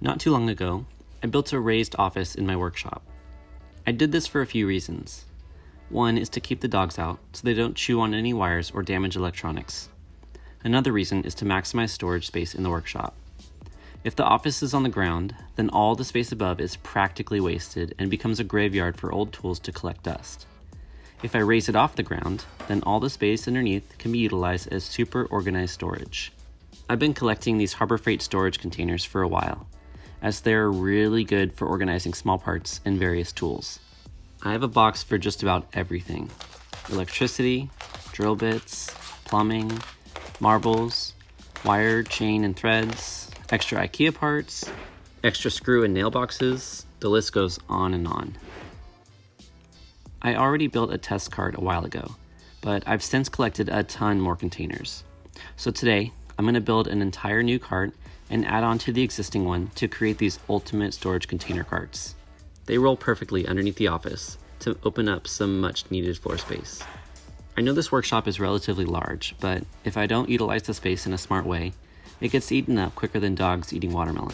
Not too long ago, I built a raised office in my workshop. I did this for a few reasons. One is to keep the dogs out so they don't chew on any wires or damage electronics. Another reason is to maximize storage space in the workshop. If the office is on the ground, then all the space above is practically wasted and becomes a graveyard for old tools to collect dust. If I raise it off the ground, then all the space underneath can be utilized as super organized storage. I've been collecting these Harbor Freight storage containers for a while, as they're really good for organizing small parts and various tools. I have a box for just about everything: electricity, drill bits, plumbing, marbles, wire, chain, and threads, extra IKEA parts, extra screw and nail boxes, the list goes on and on. I already built a test cart a while ago, but I've since collected a ton more containers. So today, I'm going to build an entire new cart and add on to the existing one to create these ultimate storage container carts. They roll perfectly underneath the office to open up some much needed floor space. I know this workshop is relatively large, but if I don't utilize the space in a smart way, it gets eaten up quicker than dogs eating watermelon.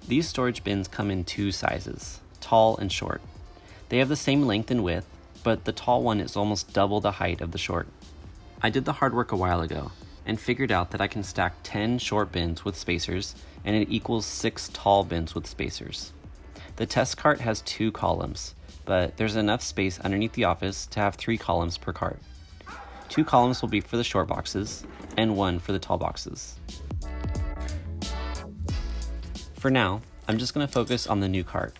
These storage bins come in two sizes, tall and short. They have the same length and width, but the tall one is almost double the height of the short. I did the hard work a while ago and figured out that I can stack 10 short bins with spacers and it equals 6 tall bins with spacers. The test cart has 2 columns, but there's enough space underneath the office to have 3 columns per cart. 2 columns will be for the short boxes and 1 for the tall boxes. For now, I'm just going to focus on the new cart.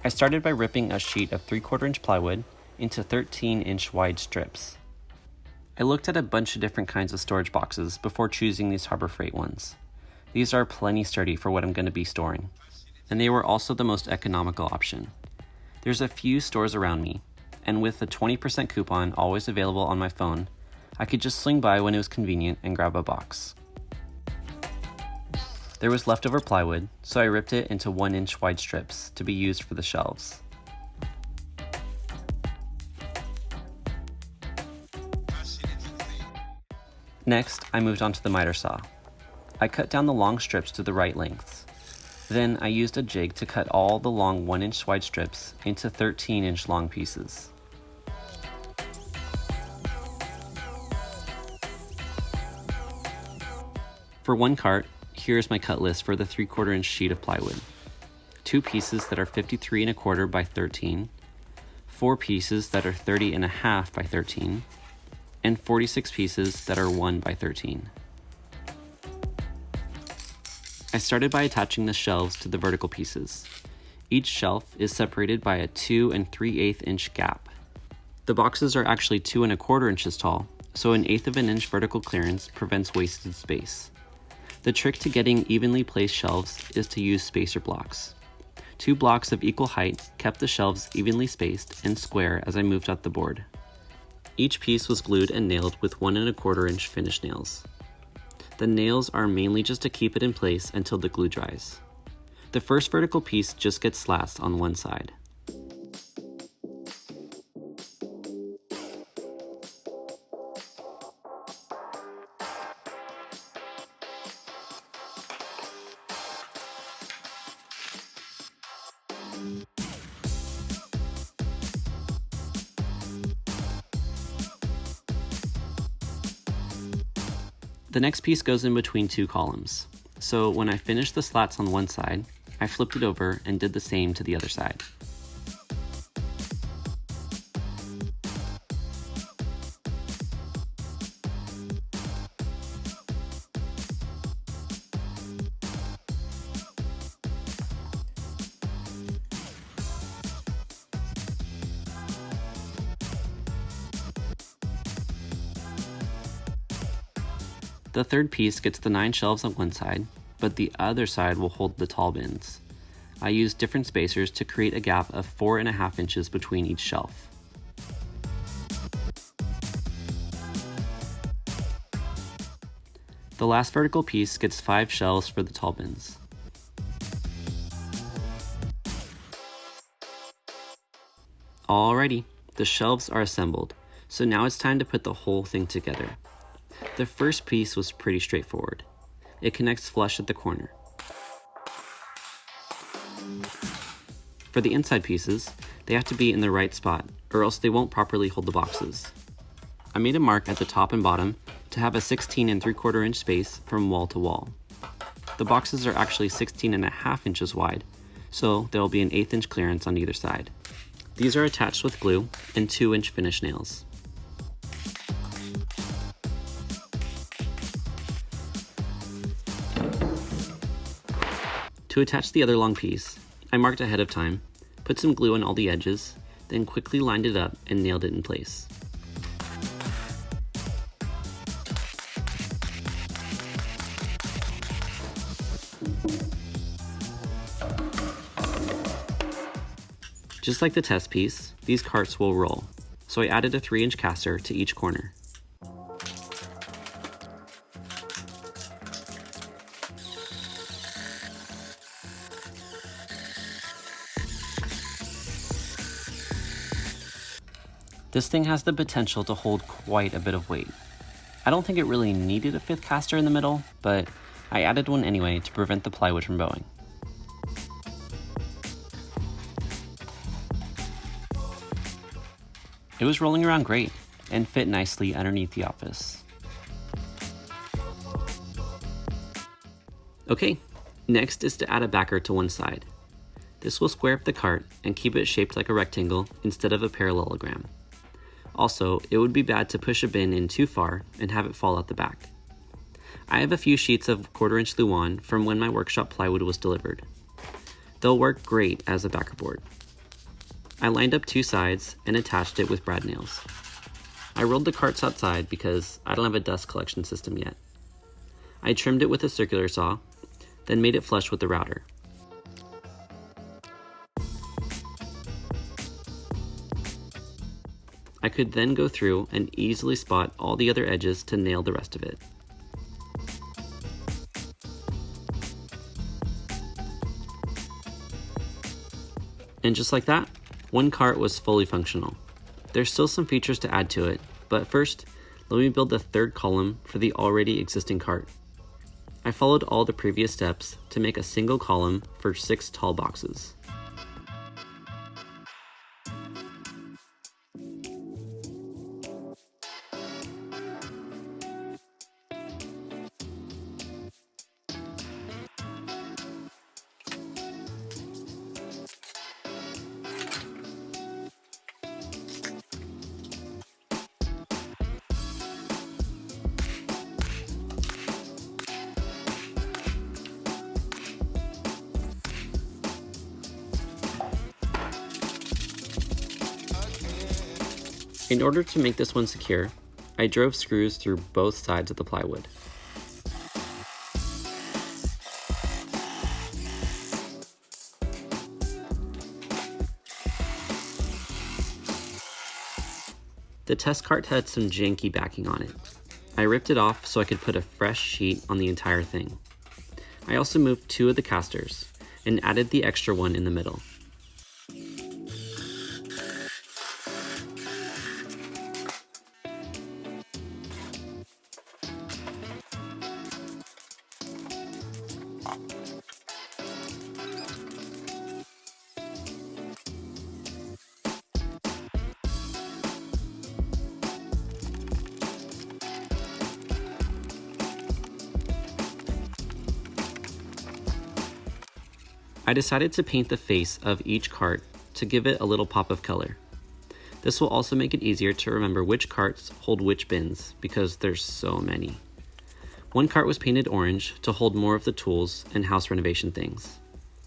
I started by ripping a sheet of 3/4 inch plywood into 13-inch wide strips. I looked at a bunch of different kinds of storage boxes before choosing these Harbor Freight ones. These are plenty sturdy for what I'm going to be storing, and they were also the most economical option. There's a few stores around me, and with a 20% coupon always available on my phone, I could just swing by when it was convenient and grab a box. There was leftover plywood, so I ripped it into 1-inch wide strips to be used for the shelves. Next, I moved on to the miter saw. I cut down the long strips to the right lengths. Then I used a jig to cut all the long 1-inch wide strips into 13-inch long pieces. For one cart, here's my cut list for the 3/4 inch sheet of plywood. 2 pieces that are 53 1/4 by 13, 4 pieces that are 30 1/2 by 13, and 46 pieces that are 1 by 13. I started by attaching the shelves to the vertical pieces. Each shelf is separated by a 2 3/8 inch gap. The boxes are actually 2 1/4 inches tall, so 1/8 of an inch vertical clearance prevents wasted space. The trick to getting evenly placed shelves is to use spacer blocks. 2 blocks of equal height kept the shelves evenly spaced and square as I moved up the board. Each piece was glued and nailed with 1 1/4 inch finish nails. The nails are mainly just to keep it in place until the glue dries. The first vertical piece just gets slats on one side. The next piece goes in between 2 columns, so when I finished the slats on one side, I flipped it over and did the same to the other side. The third piece gets the 9 shelves on one side, but the other side will hold the tall bins. I used different spacers to create a gap of 4.5 inches between each shelf. The last vertical piece gets 5 shelves for the tall bins. Alrighty, the shelves are assembled, so now it's time to put the whole thing together. The first piece was pretty straightforward. It connects flush at the corner. For the inside pieces, they have to be in the right spot, or else they won't properly hold the boxes. I made a mark at the top and bottom to have a 16 3/4 inch space from wall to wall. The boxes are actually 16.5 inches wide, so there will be an 1/8 inch clearance on either side. These are attached with glue and 2-inch finish nails. To attach the other long piece, I marked ahead of time, put some glue on all the edges, then quickly lined it up and nailed it in place. Just like the test piece, these carts will roll, so I added a 3-inch caster to each corner. This thing has the potential to hold quite a bit of weight. I don't think it really needed a 5th caster in the middle, but I added one anyway to prevent the plywood from bowing. It was rolling around great and fit nicely underneath the office. Okay, next is to add a backer to one side. This will square up the cart and keep it shaped like a rectangle instead of a parallelogram. Also, it would be bad to push a bin in too far and have it fall out the back. I have a few sheets of 1/4 inch Luan from when my workshop plywood was delivered. They'll work great as a backer board. I lined up 2 sides and attached it with brad nails. I rolled the carts outside because I don't have a dust collection system yet. I trimmed it with a circular saw, then made it flush with the router. I could then go through and easily spot all the other edges to nail the rest of it. And just like that, one cart was fully functional. There's still some features to add to it, but first, let me build the 3rd column for the already existing cart. I followed all the previous steps to make a single column for 6 tall boxes. In order to make this one secure, I drove screws through both sides of the plywood. The test cart had some janky backing on it. I ripped it off so I could put a fresh sheet on the entire thing. I also moved 2 of the casters and added the extra one in the middle. I decided to paint the face of each cart to give it a little pop of color. This will also make it easier to remember which carts hold which bins because there's so many. One cart was painted orange to hold more of the tools and house renovation things,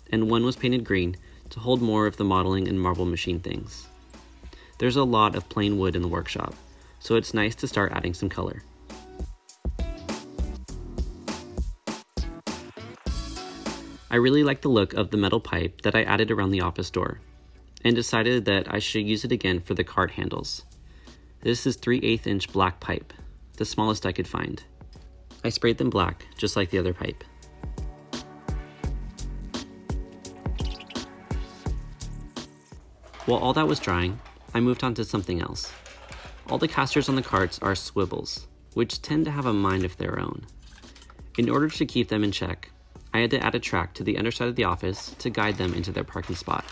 and one was painted green to hold more of the modeling and marble machine things. There's a lot of plain wood in the workshop, so it's nice to start adding some color. I really like the look of the metal pipe that I added around the office door, and decided that I should use it again for the cart handles. This is 3/8 inch black pipe, the smallest I could find. I sprayed them black, just like the other pipe. While all that was drying, I moved on to something else. All the casters on the carts are swivels, which tend to have a mind of their own. In order to keep them in check, I had to add a track to the underside of the office to guide them into their parking spot.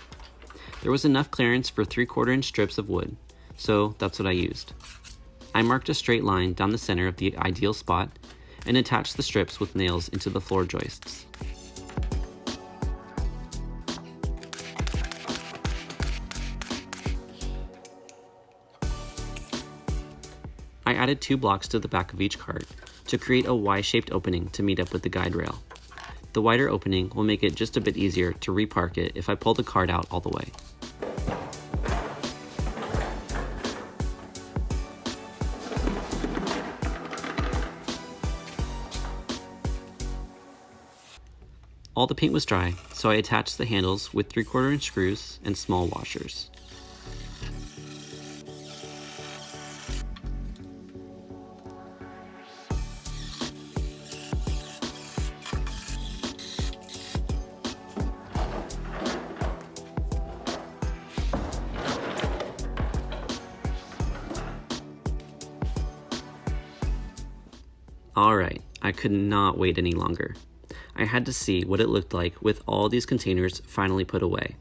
There was enough clearance for 3/4-inch strips of wood, so that's what I used. I marked a straight line down the center of the ideal spot and attached the strips with nails into the floor joists. I added 2 blocks to the back of each cart to create a Y-shaped opening to meet up with the guide rail. The wider opening will make it just a bit easier to repark it if I pull the cart out all the way. All the paint was dry, so I attached the handles with 3/4-inch screws and small washers. Alright, I could not wait any longer. I had to see what it looked like with all these containers finally put away.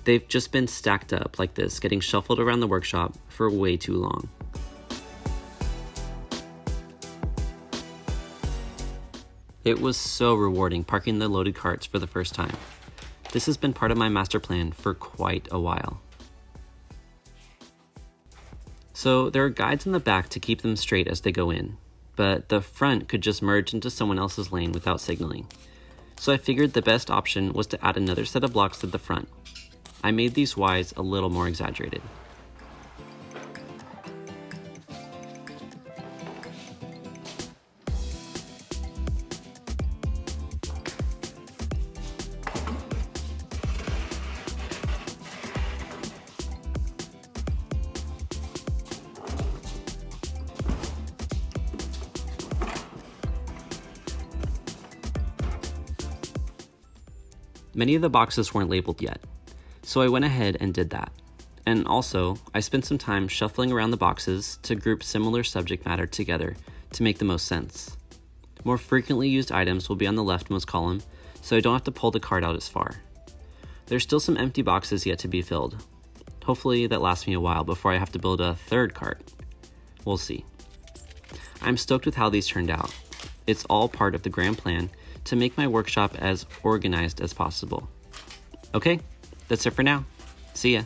They've just been stacked up like this, getting shuffled around the workshop for way too long. It was so rewarding parking the loaded carts for the first time. This has been part of my master plan for quite a while. So there are guides in the back to keep them straight as they go in, but the front could just merge into someone else's lane without signaling. So I figured the best option was to add another set of blocks to the front. I made these Ys a little more exaggerated. Many of the boxes weren't labeled yet, so I went ahead and did that. And also, I spent some time shuffling around the boxes to group similar subject matter together to make the most sense. More frequently used items will be on the leftmost column, so I don't have to pull the cart out as far. There's still some empty boxes yet to be filled. Hopefully that lasts me a while before I have to build a third cart. We'll see. I'm stoked with how these turned out. It's all part of the grand plan to make my workshop as organized as possible. Okay, that's it for now. See ya.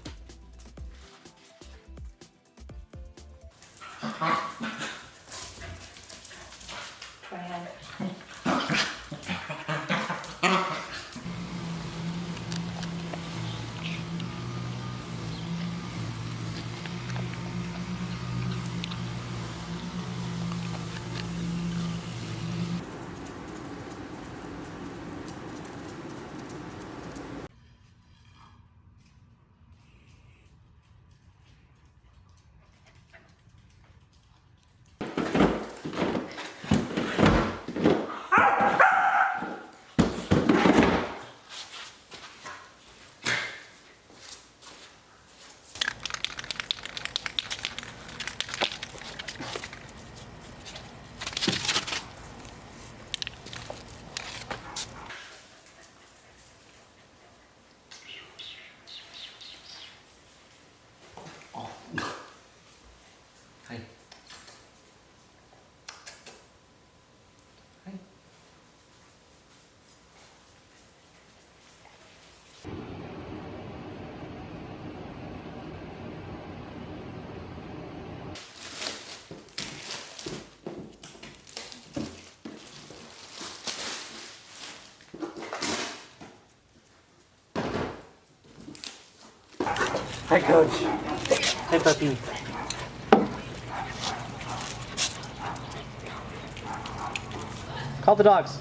Hi. Hi. Hi, Coach. Hi, puppy. Call the dogs.